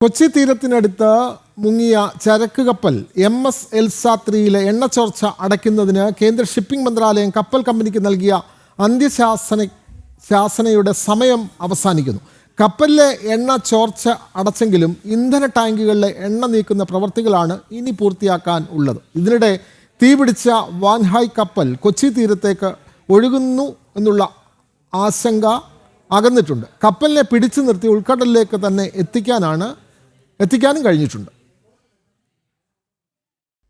കൊച്ചി തീരത്തിനടുത്ത് മുങ്ങിയ ചരക്ക് കപ്പൽ MS എൽസ-3യിലെ എണ്ണച്ചോർച്ച അടയ്ക്കുന്നതിന് കേന്ദ്ര ഷിപ്പിംഗ് മന്ത്രാലയം കപ്പൽ കമ്പനിക്ക് നൽകിയ അന്ത്യശാസനയുടെ സമയം അവസാനിക്കുന്നു. കപ്പലിലെ എണ്ണ ചോർച്ച അടച്ചെങ്കിലും ഇന്ധന ടാങ്കുകളിലെ എണ്ണ നീക്കുന്ന പ്രവർത്തികളാണ് ഇനി പൂർത്തിയാക്കാൻ ഉള്ളത്. ഇതിനിടെ തീപിടിച്ച വാൻഹായ് കപ്പൽ കൊച്ചി തീരത്തേക്ക് ഒഴുകുന്നു എന്നുള്ള ആശങ്ക അകന്നിട്ടുണ്ട്. കപ്പലിനെ പിടിച്ചു നിർത്തി ഉൾക്കടലിലേക്ക് തന്നെ എത്തിക്കാനും കഴിഞ്ഞിട്ടുണ്ട്.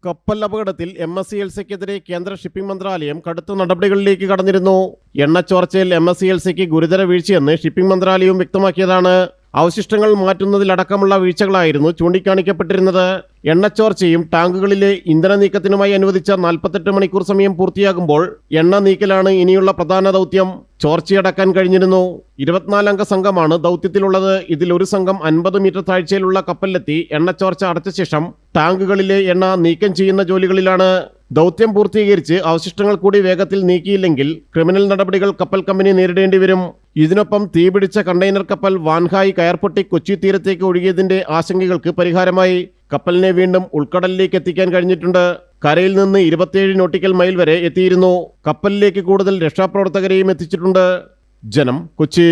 കപ്പൽ അപകടത്തിൽ MSC എൽസയ്ക്കെതിരെ കേന്ദ്ര ഷിപ്പിംഗ് മന്ത്രാലയം കടുത്ത നടപടികളിലേക്ക് കടന്നിരുന്നു. എണ്ണച്ചോർച്ചയിൽ MSC എൽസയ്ക്ക് ഗുരുതര വീഴ്ചയെന്ന് ഷിപ്പിംഗ് മന്ത്രാലയവും വ്യക്തമാക്കിയതാണ്. അവശിഷ്ടങ്ങൾ മാറ്റുന്നതിലടക്കമുള്ള വീഴ്ചകളായിരുന്നു ചൂണ്ടിക്കാണിക്കപ്പെട്ടിരുന്നത്. എണ്ണച്ചോർച്ചയും ടാങ്കുകളിലെ ഇന്ധന നീക്കത്തിനുമായി അനുവദിച്ച 48 മണിക്കൂർ സമയം പൂർത്തിയാകുമ്പോൾ എണ്ണ നീക്കലാണ് ഇനിയുള്ള പ്രധാന ദൗത്യം. ചോർച്ചയടക്കാൻ കഴിഞ്ഞിരുന്നു. 24 അംഗ സംഘമാണ് ദൗത്യത്തിലുള്ളത്. ഇതിൽ ഒരു സംഘം 50 മീറ്റർ താഴ്ചയിലുള്ള കപ്പലിലെത്തി എണ്ണച്ചോർച്ച അടച്ച ശേഷം ടാങ്കുകളിലെ എണ്ണ നീക്കം ചെയ്യുന്ന ജോലികളിലാണ്. ദൗത്യം പൂർത്തീകരിച്ച് അവശിഷ്ടങ്ങൾ കൂടി വേഗത്തിൽ നീക്കിയില്ലെങ്കിൽ ക്രിമിനൽ നടപടികൾ കപ്പൽ കമ്പനി നേരിടേണ്ടി വരും. ഇതിനൊപ്പം തീപിടിച്ച കണ്ടെയ്നർ കപ്പൽ വാൻഹായ് കയർപൊട്ടി കൊച്ചി തീരത്തേക്ക് ഒഴുകിയതിന്റെ ആശങ്കകൾക്ക് പരിഹാരമായി. കപ്പലിനെ വീണ്ടും ഉൾക്കടലിലേക്ക് എത്തിക്കാൻ കഴിഞ്ഞിട്ടുണ്ട്. കരയിൽ നിന്ന് 27 നോട്ടിക്കൽ മൈൽ വരെ എത്തിയിരുന്നു. കപ്പലിലേക്ക് കൂടുതൽ രക്ഷാപ്രവർത്തകരെയും എത്തിച്ചിട്ടുണ്ട്. ജനം, കൊച്ചി.